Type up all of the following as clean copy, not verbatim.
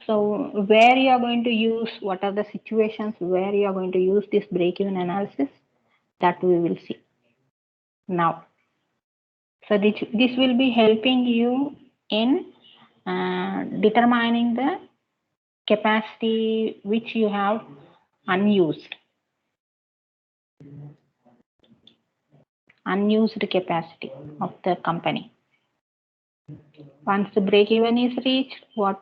So where you are going to use, what are the situations where you are going to use this break-even analysis, that we will see now. So this will be helping you in determining the capacity which you have unused capacity of the company. Once the break even is reached, what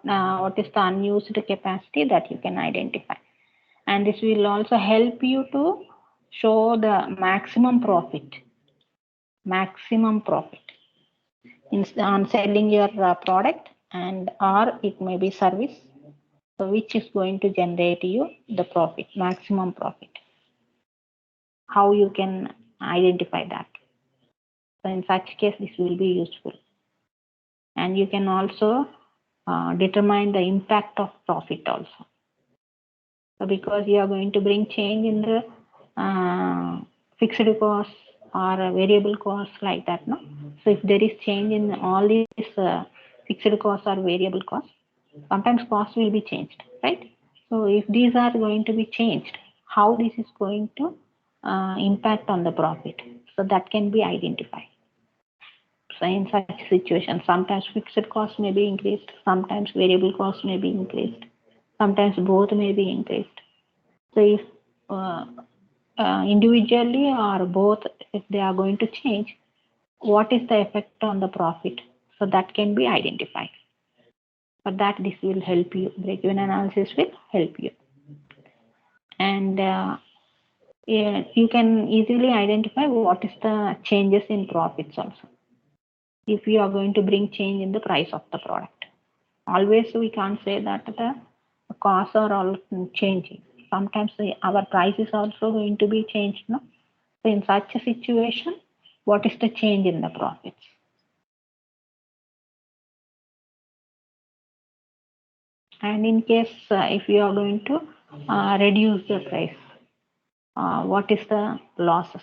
is the unused capacity that you can identify, and this will also help you to show the maximum profit on selling your product, and or it may be service, so which is going to generate you the profit, maximum profit. How you can identify that? So in such case, this will be useful. And you can also determine the impact of profit also. So because you are going to bring change in the fixed costs or variable costs like that, no? So if there is change in all these fixed costs or variable costs, sometimes costs will be changed, right? So if these are going to be changed, how this is going to impact on the profit, so that can be identified. So in such situations, sometimes fixed costs may be increased, sometimes variable costs may be increased, sometimes both may be increased. So if individually or both, if they are going to change, what is the effect on the profit? So that can be identified. For that, this will help you. Break-even analysis will help you. And you can easily identify what is the changes in profits also. If you are going to bring change in the price of the product. Always we can't say that the costs are all changing. Sometimes our price is also going to be changed. No? So in such a situation, what is the change in the profits? And in case if you are going to reduce the price, what is the losses?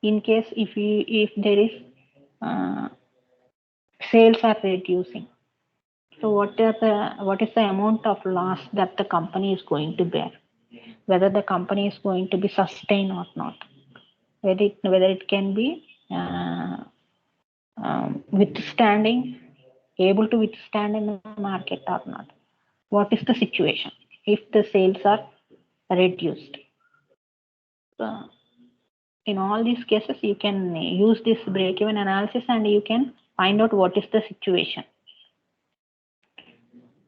In case if there is sales are reducing, so what is the amount of loss that the company is going to bear? Whether the company is going to be sustained or not, whether it can be withstanding, able to withstand in the market or not. What is the situation if the sales are reduced? In all these cases, you can use this break-even analysis and you can find out what is the situation.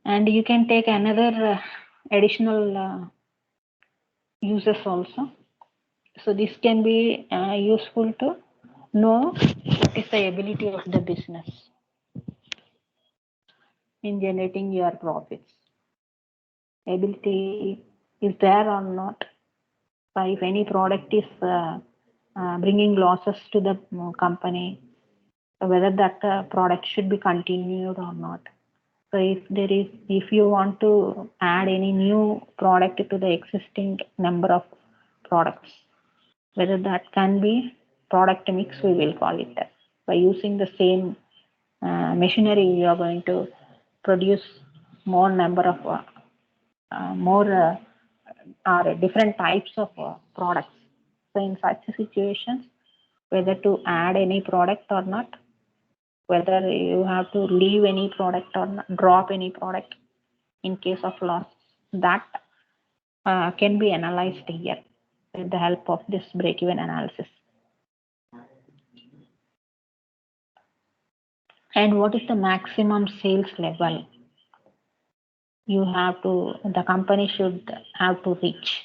And you can take another additional uses also. So this can be useful to know what is the ability of the business in generating your profits. Ability is there or not? So if any product is bringing losses to the company, whether that product should be continued or not. So if you want to add any new product to the existing number of products, whether that can be product mix, we will call it that. By using the same machinery, you are going to produce more number of or different types of products. So in such situations, whether to add any product or not, whether you have to leave any product or not, drop any product in case of loss, that can be analyzed here with the help of this break-even analysis. And what is the maximum sales level the company should have to reach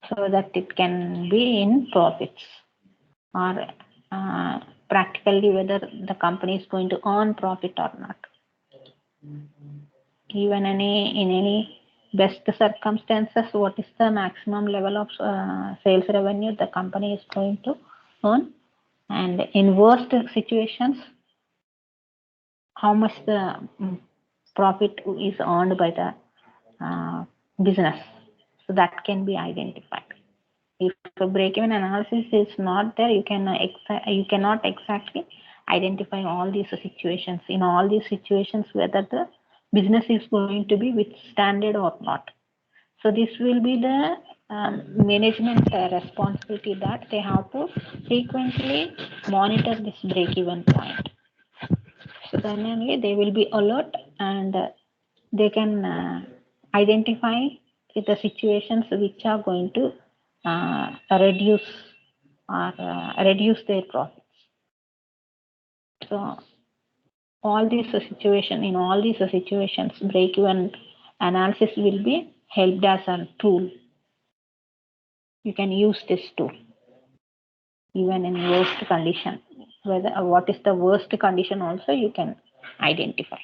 so that it can be in profits, or practically whether the company is going to earn profit or not. Even in any best circumstances, what is the maximum level of sales revenue the company is going to earn, and in worst situations, how much the profit is earned by the business. So that can be identified. If a break-even analysis is not there, you cannot exactly identify all these situations. In all these situations, whether the business is going to be withstanded or not. So this will be the management responsibility, that they have to frequently monitor this break-even point. So then only they will be alert, and they can identify the situations which are going to reduce their profits. So all these in all these situations, break-even analysis will be helped as a tool. You can use this tool even in worst condition. What is the worst condition also you can identify.